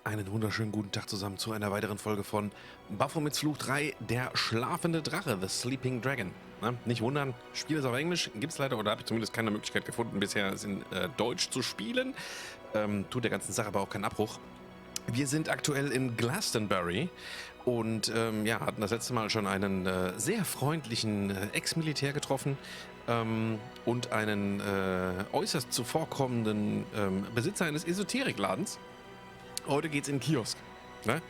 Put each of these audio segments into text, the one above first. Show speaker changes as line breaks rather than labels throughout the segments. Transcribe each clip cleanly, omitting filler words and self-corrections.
Einen wunderschönen guten Tag zusammen zu einer weiteren Folge von Baphomets Fluch 3, der schlafende Drache, The Sleeping Dragon. Na, nicht wundern, Spiel ist auf Englisch, gibt es leider, oder habe ich zumindest keine Möglichkeit gefunden, bisher es in Deutsch zu spielen. Tut der ganzen Sache aber auch keinen Abbruch. Wir sind aktuell in Glastonbury und ja, hatten das letzte Mal schon einen sehr freundlichen Ex-Militär getroffen und einen äußerst zuvorkommenden Besitzer eines Esoterikladens. Heute geht's in den Kiosk. Ne?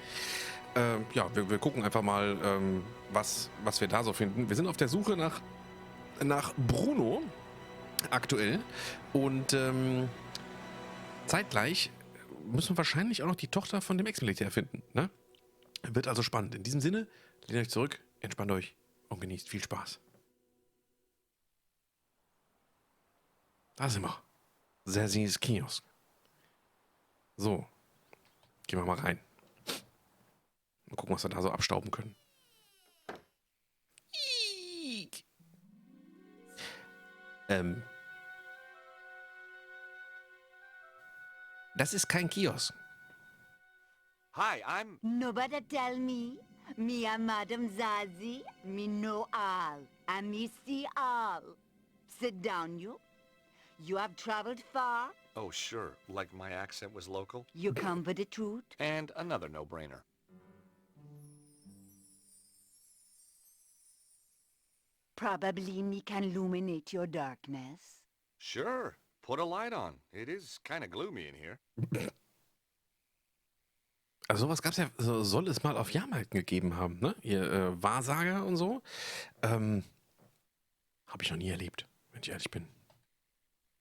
Ja, wir gucken einfach mal, was wir da so finden. Wir sind auf der Suche nach Bruno aktuell und zeitgleich müssen wir wahrscheinlich auch noch die Tochter von dem Ex-Militär finden. Ne? Wird also spannend. In diesem Sinne, lehnt euch zurück, entspannt euch und genießt viel Spaß. Da sind wir. Sessis Kiosk. So. Gehen wir mal rein. Mal gucken, was wir da so abstauben können. Das ist kein Kiosk.
Hi, I'm...
Nobody tell me. Me and Madam Zazie, me know all. And me see all. Sit down, you. You have traveled far.
Oh, sure. Like my accent was local.
You come for the truth.
And another no-brainer.
Probably me can illuminate your darkness.
Sure. Put a light on. It is kind of gloomy in here.
Also sowas gab's ja, soll es mal auf Jahrmärkten gegeben haben, ne? Hier, Wahrsager und so. Habe ich noch nie erlebt, wenn ich ehrlich bin.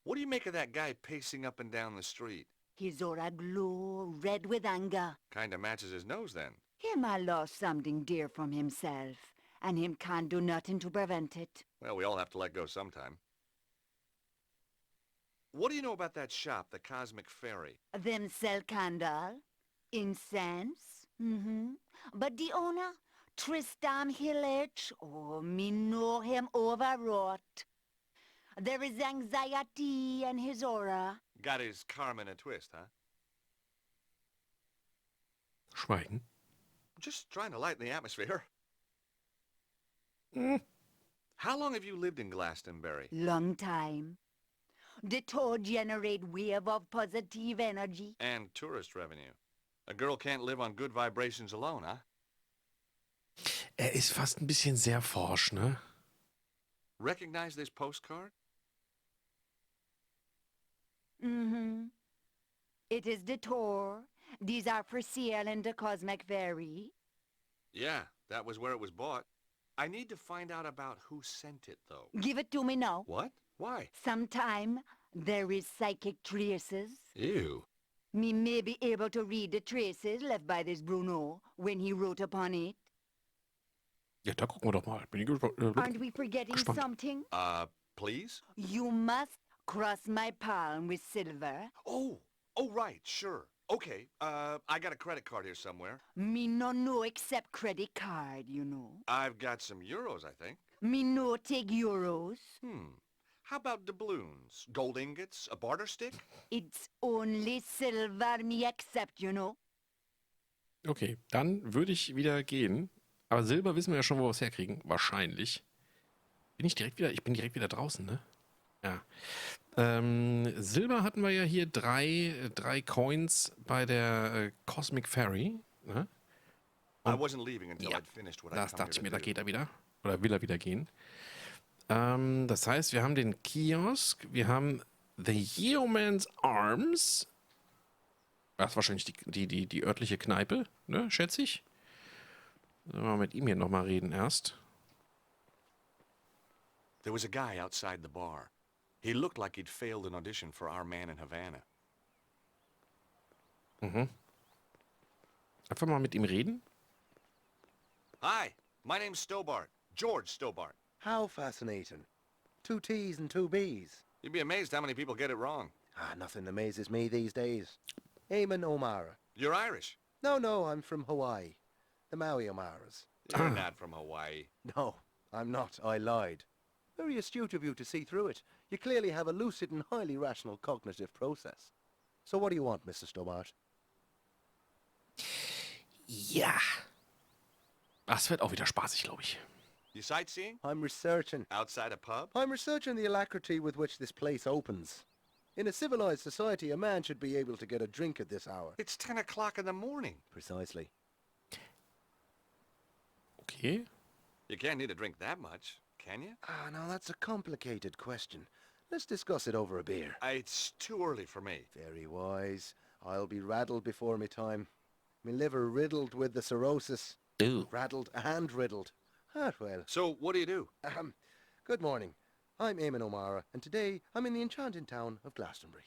What do you make of that guy pacing up and down the street?
His aura glow, red with anger.
Kinda matches his nose then.
Him a lost something dear from himself, and him can't do nothing to prevent it.
Well, we all have to let go sometime. What do you know about that shop, the Cosmic Fairy?
Them sell candle, incense, But the owner, Tristan Hillage, oh, me know him overwrought. There is anxiety in his aura.
Got his karma in a twist, huh?
Schweigen.
Just trying to lighten the atmosphere. How long have you lived in Glastonbury?
Long time. The toad generate wave of positive energy.
And tourist revenue. A girl can't live on good vibrations alone, huh?
Er ist fast ein bisschen sehr forsch, ne?
Recognize this postcard?
It is the tour. These are for sale in the Cosmic Fairy.
Yeah, that was where it was bought. I need to find out about who sent it, though.
Give it to me now.
What? Why?
Sometime there is psychic traces.
Ew.
Me may be able to read the traces left by this Bruno when he wrote upon it.
Ja, da gucken wir doch mal. Bin ich
Aren't we forgetting
gespannt.
something?
Please?
You must cross my palm with silver.
Oh, right, sure. Okay, I got a credit card here somewhere.
Me no know except credit card, you know.
I've got some euros, I think.
Me no take euros.
How about doubloons? Gold ingots? A barter stick?
It's only silver me accept, you know.
Okay, dann würde ich wieder gehen. Aber Silber wissen wir ja schon, wo wir es herkriegen. Wahrscheinlich. Ich bin direkt wieder draußen, ne? Ja. Silber hatten wir ja hier drei Coins bei der Cosmic Fairy. Ne?
I wasn't leaving until
Ja,
I'd finished what I
das
come
dachte ich
here
mir,
to
da
do.
geht er wieder. Oder will er wieder gehen. Das heißt, wir haben den Kiosk, wir haben The Yeoman's Arms. Das ist wahrscheinlich die örtliche Kneipe, ne, schätze ich. Sollen wir mal mit ihm hier nochmal reden erst.
There was a guy outside the bar. He looked like he'd failed an audition for Our Man in Havana.
Einfach mal mit ihm reden.
Hi, my name's Stobart. George Stobart.
How fascinating. 2 T's and 2 B's.
You'd be amazed how many people get it wrong.
Nothing amazes me these days. Eamon O'Mara.
You're Irish.
No, I'm from Hawaii. The Maui O'Maras.
You're not from Hawaii.
No, I'm not. I lied. Very astute of you to see through it. You clearly have a lucid and highly rational cognitive process. So what do you want, Mr. Stobart?
Ja. Das wird auch wieder spaßig, glaube ich.
You sightseeing?
I'm researching.
Outside a pub?
I'm researching the alacrity with which this place opens. In a civilized society, a man should be able to get a drink at this hour.
It's 10 o'clock in the morning.
Precisely.
Okay.
You can't need a drink that much, can you?
Ah, now that's a complicated question. Let's discuss it over a beer.
It's too early for me.
Very wise. I'll be rattled before me time. Me liver riddled with the cirrhosis.
Ooh.
Rattled and riddled. Ah, well.
So, what do you do?
Good morning. I'm Eamon O'Mara, and today I'm in the enchanting town of Glastonbury.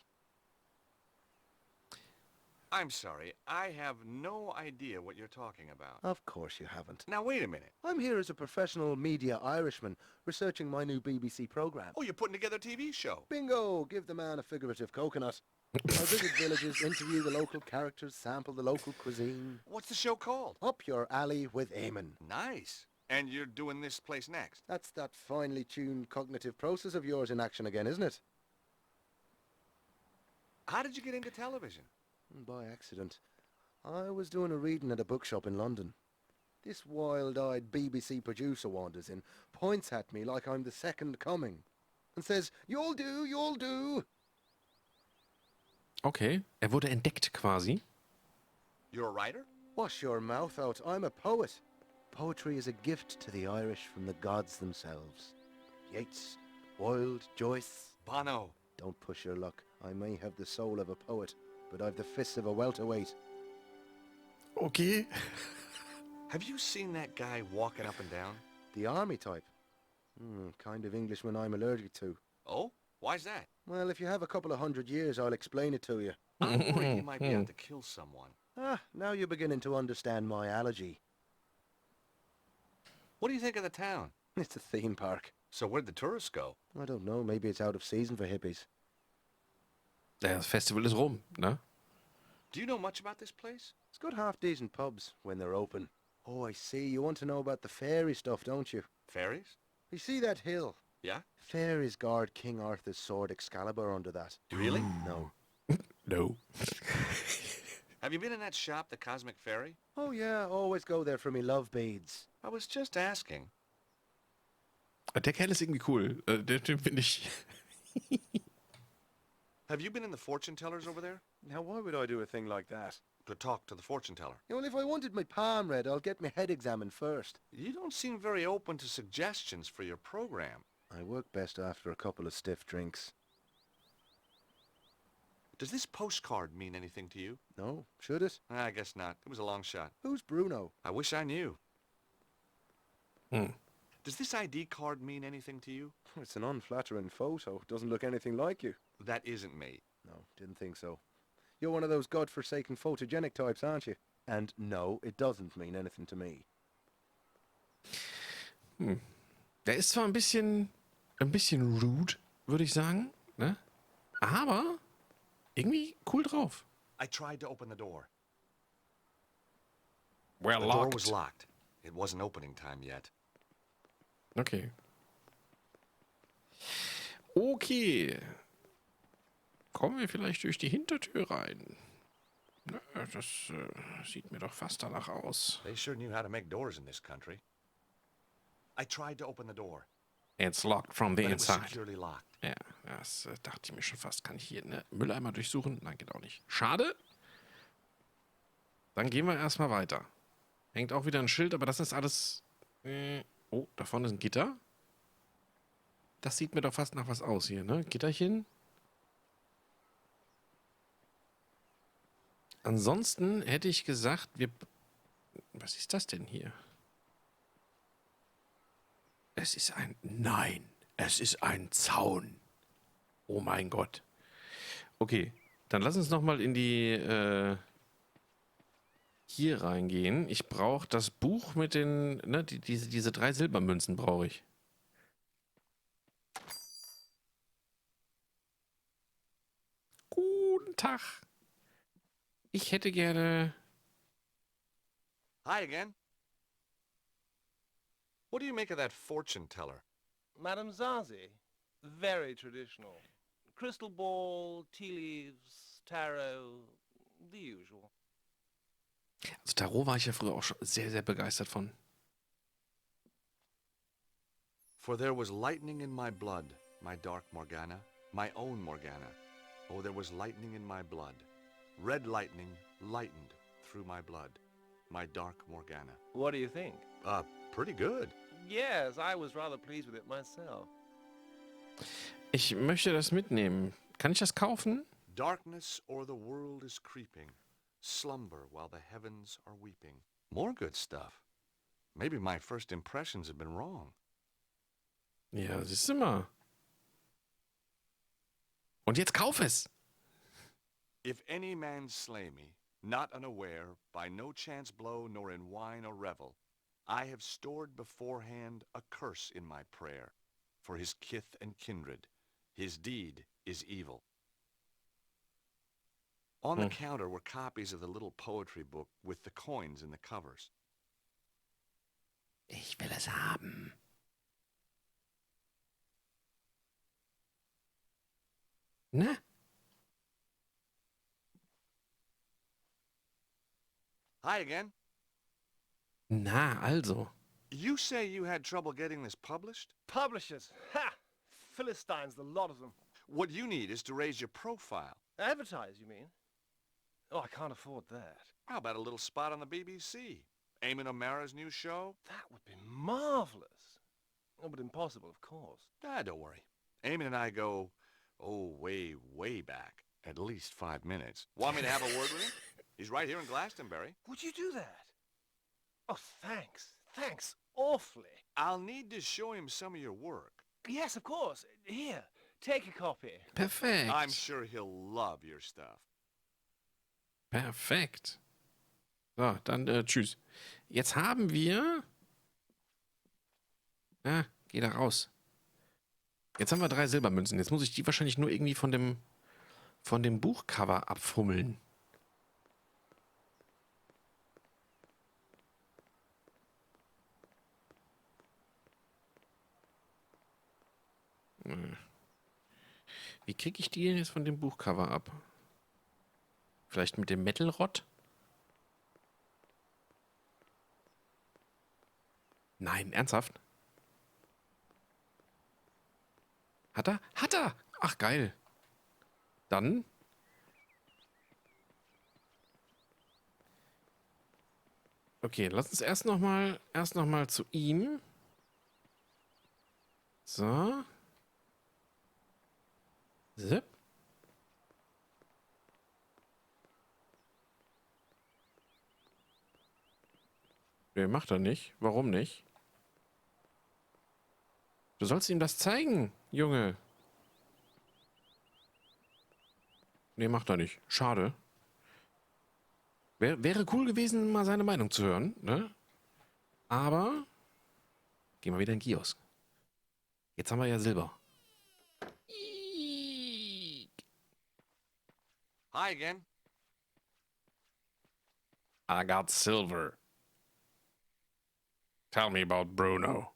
I'm sorry, I have no idea what you're talking about.
Of course you haven't.
Now, wait a minute.
I'm here as a professional media Irishman, researching my new BBC programme.
Oh, you're putting together a TV show.
Bingo! Give the man a figurative coconut. I visit villages, interview the local characters, sample the local cuisine.
What's the show called?
Up your alley with Eamon.
Nice. And you're doing this place next?
That's that finely tuned cognitive process of yours in action again, isn't it?
How did you get into television?
By accident. I was doing a reading at a bookshop in London. This wild-eyed BBC producer wanders in, points at me like I'm the second coming, and says, "You'll do, you'll do."
Okay. Wurde entdeckt quasi.
You're a writer?
Wash your mouth out. I'm a poet. Poetry is a gift to the Irish from the gods themselves. Yeats, Wilde, Joyce.
Bono.
Don't push your luck. I may have the soul of a poet, but I've the fists of a welterweight.
Okay.
Have you seen that guy walking up and down?
The army type. Kind of Englishman I'm allergic to.
Oh? Why's that?
Well, if you have a couple of 100 years, I'll explain it to you.
I'm worried he might be out to kill someone.
Ah, now you're beginning to understand my allergy.
What do you think of the town?
It's a theme park.
So where'd the tourists go?
I don't know, maybe it's out of season for hippies.
Das Festival ist rum, ne?
Do you know much about this place?
It's got half-decent pubs when they're open. Oh, I see. You want to know about the fairy stuff, don't you?
Fairies?
You see that hill?
Yeah?
Fairies guard King Arthur's sword Excalibur under that.
Really?
No.
No.
Have you been in that shop, the Cosmic Fairy?
Oh yeah, always go there for me love beads.
I was just asking.
Der Kerl ist irgendwie cool. Den finde ich...
Have you been in the fortune tellers over there?
Now why would I do a thing like that?
To talk to the fortune teller.
Well, if I wanted my palm read, I'll get my head examined first.
You don't seem very open to suggestions for your program.
I work best after a couple of stiff drinks.
Does this postcard mean anything to you?
No, should it?
I guess not. It was a long shot.
Who's Bruno?
I wish I knew.
Hm.
Does this ID card mean anything to you?
It's an unflattering photo. Doesn't look anything like you.
That isn't me.
No, didn't think so. You're one of those godforsaken photogenic types, aren't you? And no, it doesn't mean anything to me.
Der ist zwar ein bisschen rude, würde ich sagen, ne? Aber irgendwie cool drauf.
I tried to open the door.
Well,
The door was locked. It wasn't opening time yet.
Okay. Okay. Kommen wir vielleicht durch die Hintertür rein? Na, das sieht mir doch fast danach aus.
They sure knew how to make doors in this country. I tried to open the door,
It's locked from the
but it was
inside.
securely locked.
Ja, das dachte ich mir schon fast. Kann ich hier einen Mülleimer durchsuchen? Nein, geht auch nicht. Schade. Dann gehen wir erstmal weiter. Hängt auch wieder ein Schild, aber das ist alles... Oh, da vorne ist ein Gitter. Das sieht mir doch fast nach was aus hier, ne? Gitterchen. Ansonsten hätte ich gesagt, Was ist das denn hier? Es ist ein... Nein, es ist ein Zaun. Oh mein Gott. Okay, dann lass uns nochmal in die... hier reingehen. Ich brauche das Buch mit den... Ne, diese 3 Silbermünzen brauche ich. Guten Tag. Ich hätte gerne...
Hi again. What do you make of that fortune teller?
Madame Zazie, very traditional. Crystal ball, tea leaves, tarot, the usual.
Also Tarot war ich ja früher auch schon sehr, sehr begeistert von.
For there was lightning in my blood, my dark Morgana, my own Morgana. Oh, there was lightning in my blood. Red lightning lightened through my blood, my dark Morgana.
What do you think?
Pretty good.
Yes, I was rather pleased with it myself.
Ich möchte das mitnehmen. Kann ich das kaufen?
Darkness o'er the world is creeping, slumber while the heavens are weeping. More good stuff. Maybe my first impressions have been wrong.
Ja, siehst du mal. Und jetzt kauf es.
If any man slay me, not unaware, by no chance blow, nor in wine or revel, I have stored beforehand a curse in my prayer, for his kith and kindred. His deed is evil. On the counter were copies of the little poetry book with the coins in the covers.
Ich will es haben. Na?
Hi again.
Na, also.
You say you had trouble getting this published?
Publishers! Ha! Philistines, the lot of them.
What you need is to raise your profile.
Advertise, you mean? Oh, I can't afford that.
How about a little spot on the BBC? Eamon O'Mara's new show?
That would be marvelous. Oh, but impossible, of course.
Don't worry. Eamon and I go, way, way back. At least 5 minutes. Want me to have a word with him? He's right here in Glastonbury.
Would you do that? Oh, thanks. Thanks awfully.
I'll need to show him some of your work.
Yes, of course. Here, take a copy.
Perfekt.
I'm sure he'll love your stuff.
Perfekt. So, dann tschüss. Jetzt haben wir... geh da raus. Jetzt haben wir 3 Silbermünzen. Jetzt muss ich die wahrscheinlich nur irgendwie von dem Buchcover abfummeln. Wie kriege ich die denn jetzt von dem Buchcover ab? Vielleicht mit dem Metal-Rod? Nein, ernsthaft? Hat er? Hat er! Ach, geil. Dann... Okay, lass uns erst noch mal zu ihm. So. Zip. Nee, macht er nicht. Warum nicht? Du sollst ihm das zeigen, Junge. Nee, macht er nicht. Schade. Wäre cool gewesen, mal seine Meinung zu hören, ne? Aber gehen wir wieder in den Kiosk. Jetzt haben wir ja Silber.
Hi again.
I got silver. Tell me about Bruno.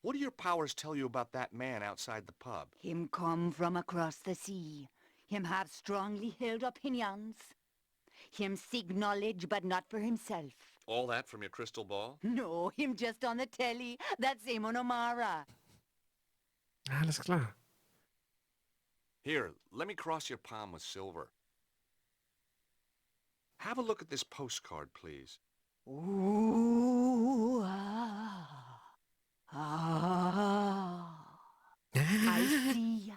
What do your powers tell you about that man outside the pub?
Him come from across the sea. Him have strongly held opinions. Him seek knowledge, but not for himself.
All that from your crystal ball?
No, him just on the telly. That's Eamon O'Mara.
Alles klar.
Here, let me cross your palm with silver. Have a look at this postcard, please.
Ooh, ah, ah. I see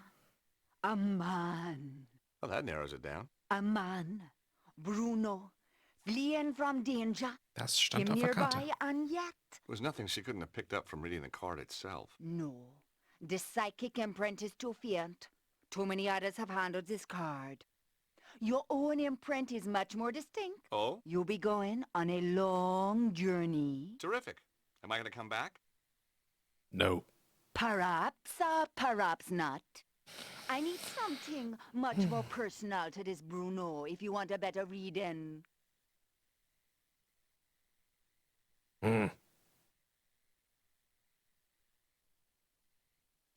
a man.
Well, that narrows it down.
A man, Bruno, fleeing from danger.
Das stand
Him
auf der Karte.
nearby and yet.
There was nothing she couldn't have picked up from reading the card itself.
No, the psychic imprint is too faint. Too many others have handled this card. Your own imprint is much more distinct.
Oh?
You'll be going on a long journey.
Terrific. Am I going to come back?
No.
Perhaps, perhaps not. I need something much more personal to this Bruno if you want a better reading.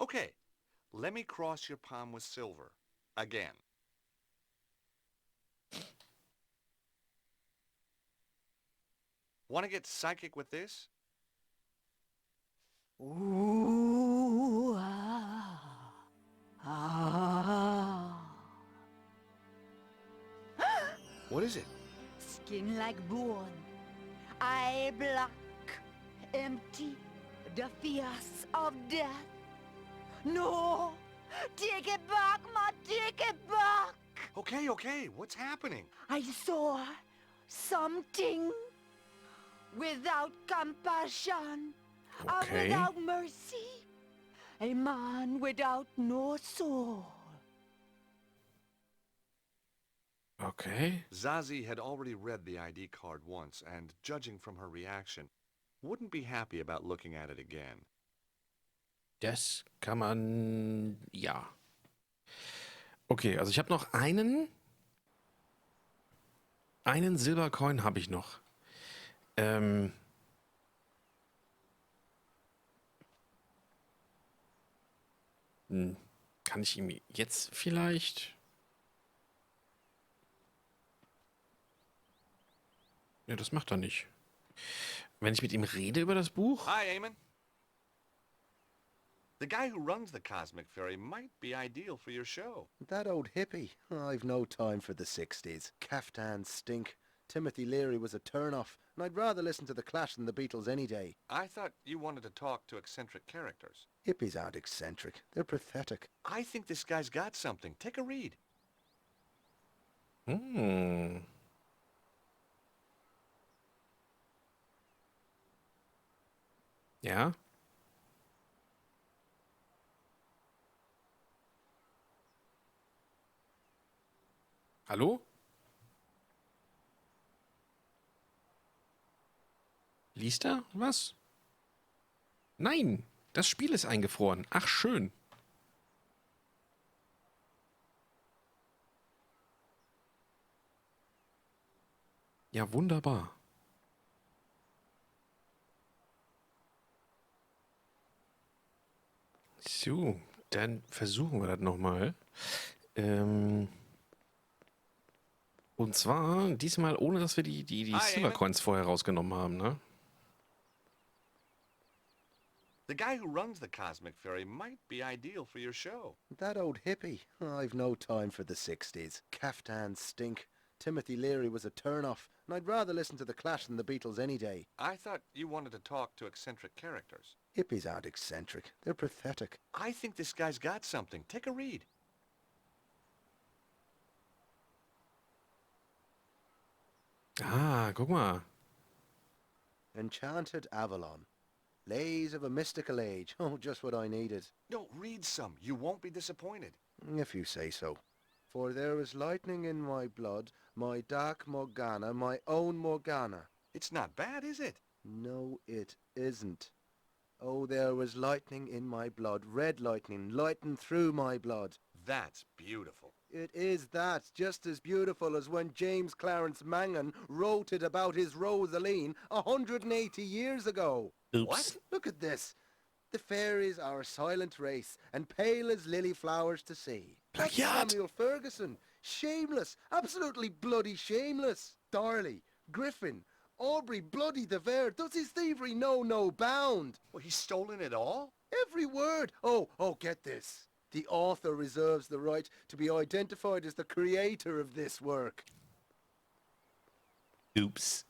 Okay. Let me cross your palm with silver. Again. Want to get psychic with this?
Ooh, ah, ah.
What is it?
Skin like bone, eye black, empty, the fierce of death. No! Take it back, ma! Take it back!
Okay, what's happening?
I saw something without compassion and
Okay.
without mercy. A man without no soul.
Okay.
Zazie had already read the ID card once, and judging from her reaction, wouldn't be happy about looking at it again.
Das kann man... Ja. Okay, also ich habe noch einen Silbercoin habe ich noch. Kann ich ihm jetzt vielleicht... Ja, das macht er nicht. Wenn ich mit ihm rede über das Buch?
Hi, Eamon. The guy who runs the Cosmic Ferry might be ideal for your show.
That old hippie. I've no time for the 60s. Caftans stink. Timothy Leary was a turn-off, and I'd rather listen to The Clash than the Beatles any day.
I thought you wanted to talk to eccentric characters.
Hippies aren't eccentric. They're pathetic.
I think this guy's got something. Take a read.
Ja. Hallo? Liest er was? Nein, das Spiel ist eingefroren. Ach, schön. Ja, wunderbar. So, dann versuchen wir das nochmal. Und zwar diesmal ohne, dass wir die Silbercoins vorher rausgenommen haben, ne?
The guy who runs the Cosmic Ferry might be ideal for your show.
That old hippie. I've no time for the 60s. Caftans stink. Timothy Leary was a turn-off, and I'd rather listen to The Clash than the Beatles any day.
I thought you wanted to talk to eccentric characters.
Hippies aren't eccentric. They're pathetic.
I think this guy's got something. Take a read.
Ah, guck mal.
Enchanted Avalon. Lays of a mystical age. Oh, just what I needed.
No, read some. You won't be disappointed.
If you say so. For there is lightning in my blood, my dark Morgana, my own Morgana.
It's not bad, is it?
No, it isn't. Oh, there was lightning in my blood, red lightning, lighten through my blood.
That's beautiful.
It is that, just as beautiful as when James Clarence Mangan wrote it about his Rosaline 180 years ago.
Oops.
What?
Look at this. The fairies are a silent race, and pale as lily flowers to see. That's
Plagiat.
Samuel Ferguson. Shameless. Absolutely bloody shameless. Darley, Griffin, Aubrey, bloody de Vere. Does his thievery know no bound?
Well, he's stolen it all?
Every word. Oh, get this. The author reserves the right to be identified as the creator of this work.
Oops.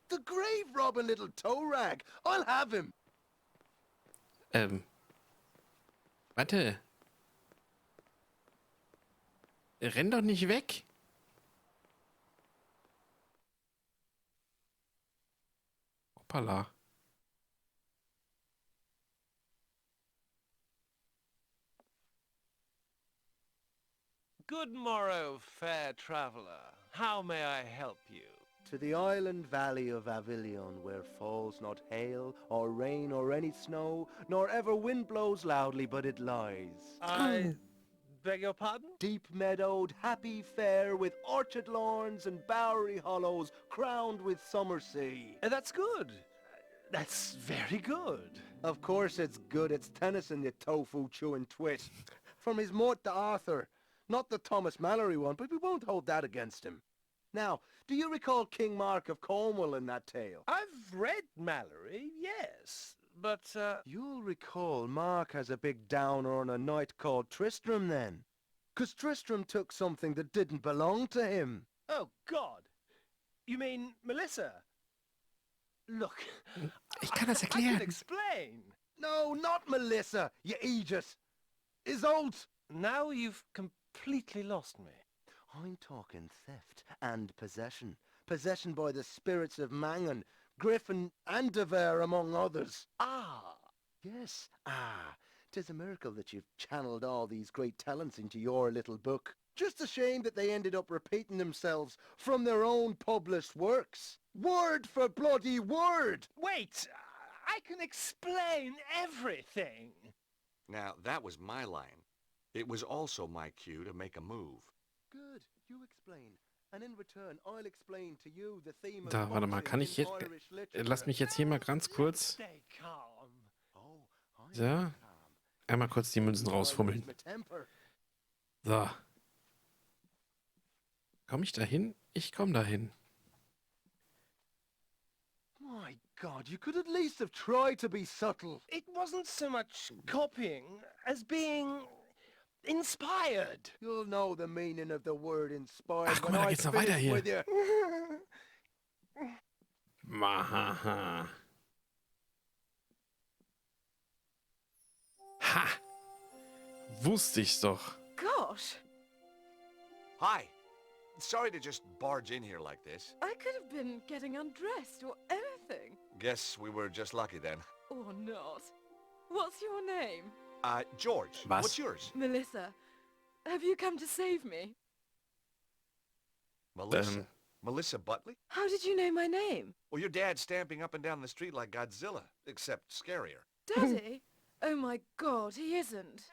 The grave-robbing little toe rag. I'll have him.
Warte. Renn doch nicht weg. Hoppala.
Good morrow, fair traveller. How may I help you?
To the island valley of Avilion, where falls not hail, or rain, or any snow, nor ever wind blows loudly, but it lies.
I beg your pardon?
Deep meadowed, happy fair, with orchard lawns and bowery hollows, crowned with summer sea.
That's good. That's very good.
Of course it's good. It's Tennyson, you tofu-chewing twit. From his Mort to Arthur. Not the Thomas Mallory one, but we won't hold that against him. Now, do you recall King Mark of Cornwall in that tale?
I've read Mallory, yes, but,
You'll recall Mark has a big downer on a knight called Tristram then. 'Cause Tristram took something that didn't belong to him.
oh, God. You mean Melissa? Look,
Ich kann das
I can
erklären.
explain.
No, not Melissa, you idiot. Isolde.
Now you've completely lost me.
I'm talking theft and possession. Possession by the spirits of Mangan, Griffin and De Vere, among others.
Ah,
Yes, 'tis a miracle that you've channeled all these great talents into your little book. Just a shame that they ended up repeating themselves from their own published works. Word for bloody word!
wait, I can explain everything.
Now, that was my line. It was also my cue to make a move.
Good, you explain. And in return, I'll explain to you the theme of
Da, warte mal, kann ich
boxing
jetzt...
in Irish literature.
Lass mich jetzt hier mal ganz kurz...
Stay calm.
Oh, I'm
So.
calm.
Einmal kurz die Münzen rausfummeln.
My temper.
So. Komm ich dahin? Ich komm dahin.
My God, you could at least have tried to be subtle.
It wasn't so much copying as being inspired.
You'll know the meaning of the word inspired
Ach, guck
when
mal, da
I
geht's noch weiter
finish
hier.
with you.
Mahaha. Ha! Wusste ich's doch.
Gosh,
Hi. Sorry to just barge in here like this.
I could have been getting undressed or anything.
Guess we were just lucky then.
Or not. What's your name?
George,
Was?
what's yours?
Melissa. Have you come to save me?
Melissa. Melissa Butley?
How did you know my name?
Well, your dad's stamping up and down the street like Godzilla, except scarier.
Daddy? Oh my God, he isn't.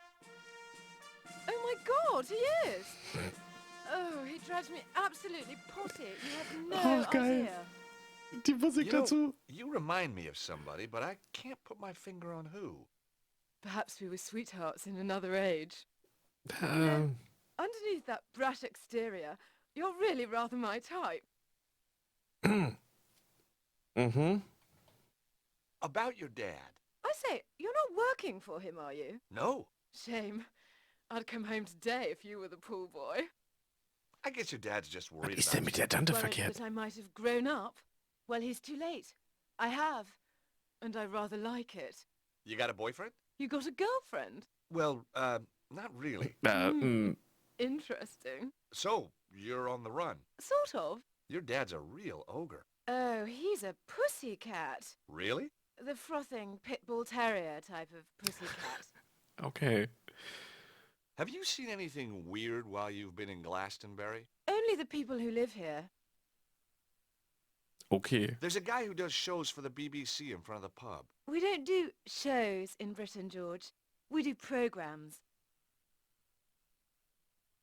Oh my God, he is. Oh, he drives me absolutely potty. You have no
Oh, geil.
idea.
Die Musik
You know,
dazu.
you remind me of somebody, but I can't put my finger on who.
Perhaps we were sweethearts in another age.
Ähm,
Underneath that brat exterior, you're really rather my type.
mhm.
About your dad.
I say, you're not working for him, are you?
No.
Shame. I'd come home today if you were the pool boy.
I guess your dad's just
Was
worried
ist
about
denn mit der
you.
Tante
Worried
verkehrt?
that I might have grown up. Well, he's too late. I have. And I rather like it.
You got a boyfriend?
You got a girlfriend?
Well, not really.
Interesting.
So, you're on the run.
Sort of.
Your dad's a real ogre.
Oh, he's a pussycat.
Really?
The frothing pit bull terrier type of pussycat.
Okay.
Have you seen anything weird while you've been in Glastonbury?
Only the people who live here.
Okay.
There's a guy who does shows for the BBC in front of the pub.
We don't do shows in Britain, George. We do programs.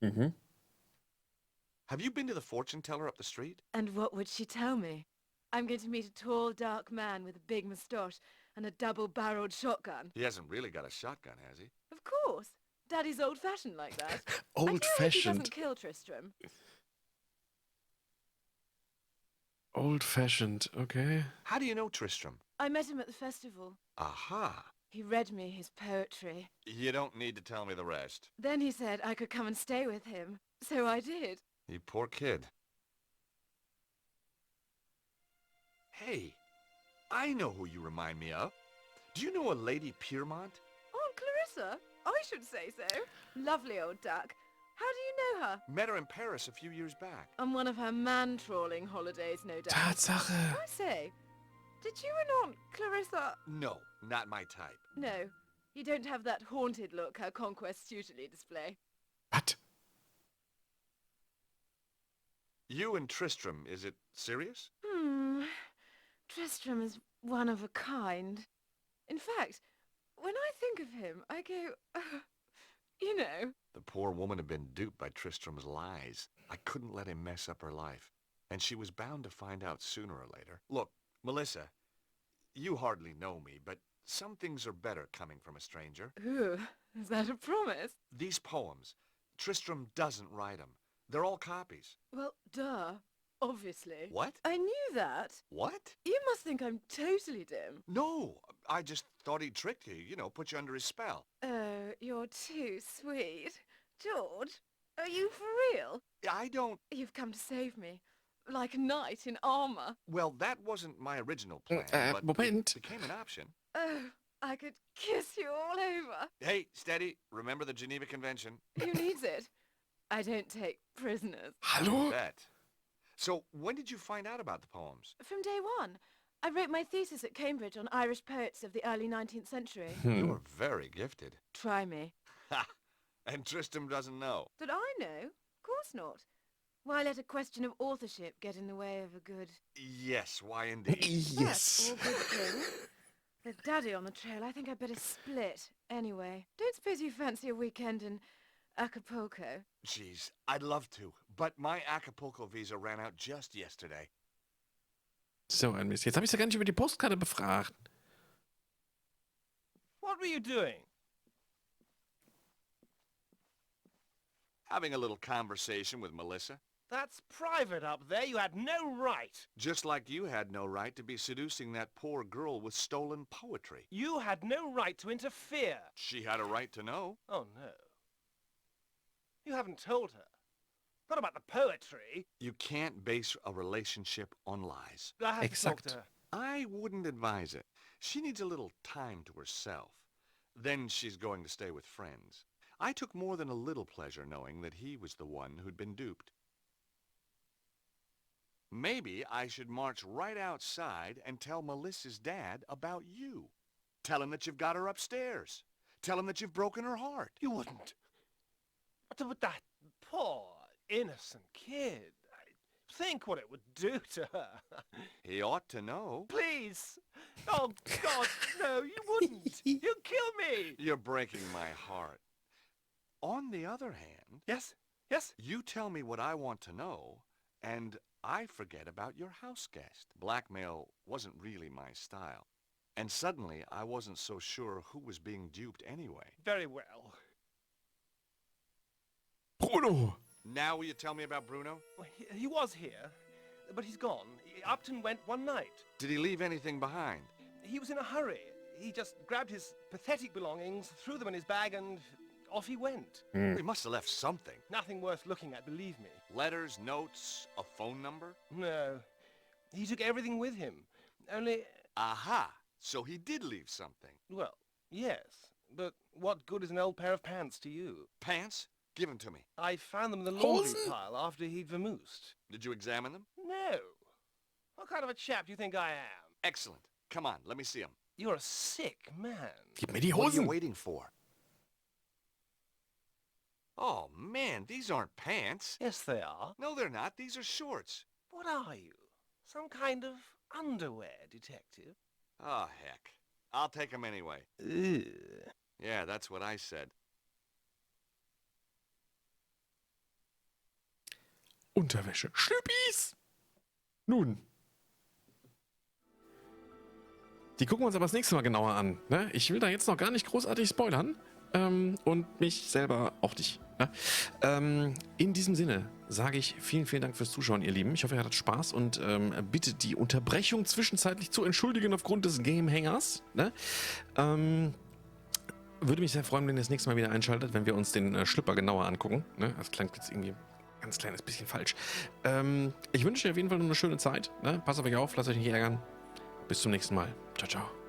Mhm.
Have you been to the fortune teller up the street?
And what would she tell me? I'm going to meet a tall, dark man with a big moustache and a double-barreled shotgun.
He hasn't really got a shotgun, has he?
Of course. Daddy's old-fashioned like that. I do hope he
Old-fashioned.
doesn't kill Tristram.
Old-fashioned, okay.
How do you know Tristram?
I met him at the festival.
Aha.
He read me his poetry.
You don't need to tell me the rest.
Then he said I could come and stay with him. So I did.
You poor kid. Hey, I know who you remind me of. Do you know a Lady Piermont?
Oh, Clarissa? I should say so. Lovely old duck. How do you know her?
Met her in Paris a few years back.
On one of her man-trawling holidays, no doubt.
Tatsache.
I say, did you and Aunt Clarissa...
No, not my type.
No, you don't have that haunted look her conquests usually display.
Was?
You and Tristram, is it serious?
Tristram is one of a kind. In fact, when I think of him, I go, you know.
The poor woman had been duped by Tristram's lies. I couldn't let him mess up her life. And she was bound to find out sooner or later. Look, Melissa, you hardly know me, but some things are better coming from a stranger.
Ooh, is that a promise?
These poems, Tristram doesn't write them. They're all copies.
Well, duh. Obviously.
What?
I knew that.
What?
You must think I'm totally dim.
No, I just thought he tricked you, put you under his spell.
Oh, you're too sweet. George, are you for real?
I don't...
You've come to save me. Like a knight in armor.
Well, that wasn't my original plan, but
Moment.
it became an option.
Oh, I could kiss you all over.
Hey, steady. Remember the Geneva Convention?
Who needs it? I don't take prisoners.
Hallo?
Bet. So, when did you find out about the poems?
From day one. I wrote my thesis at Cambridge on Irish poets of the early 19th century.
You were very gifted.
Try me.
Ha! And Tristram doesn't know.
Did I know? Of course not. Why let a question of authorship get in the way of a good...
Yes, why indeed?
Yes.
All good thing. With Daddy on the trail, I think I'd better split. Anyway, don't suppose you fancy a weekend in Acapulco?
Jeez, I'd love to, but my Acapulco visa ran out just yesterday.
So ein Mist. Jetzt habe ich ja gar nicht über die Postkarte befragt.
What were you doing?
Having a little conversation with Melissa.
That's private up there. You had no right.
Just like you had no right to be seducing that poor girl with stolen poetry.
You had no right to interfere.
She had a right to know.
Oh, no. You haven't told her. Not about the poetry.
You can't base a relationship on lies.
I have to talk
Exakt.
to her.
I wouldn't advise it. She needs a little time to herself. Then she's going to stay with friends. I took more than a little pleasure knowing that he was the one who'd been duped. Maybe I should march right outside and tell Melissa's dad about you. Tell him that you've got her upstairs. Tell him that you've broken her heart.
You wouldn't. But that poor, innocent kid. Think what it would do to her.
He ought to know.
Please. Oh, God, no, you wouldn't. You'd kill me.
You're breaking my heart. On the other hand,
Yes? Yes?
you tell me what I want to know, and I forget about your house guest. Blackmail wasn't really my style. And suddenly, I wasn't so sure who was being duped anyway.
Very well.
Bruno!
Now will you tell me about Bruno?
Well, he was here, but he's gone. Upton went one night.
Did he leave anything behind?
He was in a hurry. He just grabbed his pathetic belongings, threw them in his bag, and off he went.
He must have left something.
Nothing worth looking at, believe me.
Letters, notes, a phone number?
No. He took everything with him. Only,
Aha! So he did leave something.
well, yes. But what good is an old pair of pants to you?
Pants? Give them to me.
I found them in the laundry
Hosen?
pile after he'd vamoosed.
Did you examine them?
No. What kind of a chap do you think I am?
Excellent. Come on, let me see them.
You're a sick man.
Gib mir die
What are you
Hosen!
waiting for? Oh, man, these aren't pants.
Yes, they are.
No, they're not. These are shorts.
What are you? Some kind of underwear detective?
Oh, heck. I'll take them anyway.
Ugh.
Yeah, that's what I said.
Unterwäsche. Schlüppis! Nun. Die gucken wir uns aber das nächste Mal genauer an. Ne? Ich will da jetzt noch gar nicht großartig spoilern. Und mich selber auch nicht. Ne? In diesem Sinne sage ich vielen, vielen Dank fürs Zuschauen, ihr Lieben. Ich hoffe, ihr hattet Spaß und bitte die Unterbrechung zwischenzeitlich zu entschuldigen aufgrund des Game-Hängers. Ne? Würde mich sehr freuen, wenn ihr das nächste Mal wieder einschaltet, wenn wir uns den Schlüpper genauer angucken. Ne? Das klang jetzt irgendwie ganz kleines bisschen falsch. Ich wünsche euch auf jeden Fall noch eine schöne Zeit. Ne? Passt auf euch auf, lasst euch nicht ärgern. Bis zum nächsten Mal. Ciao, ciao.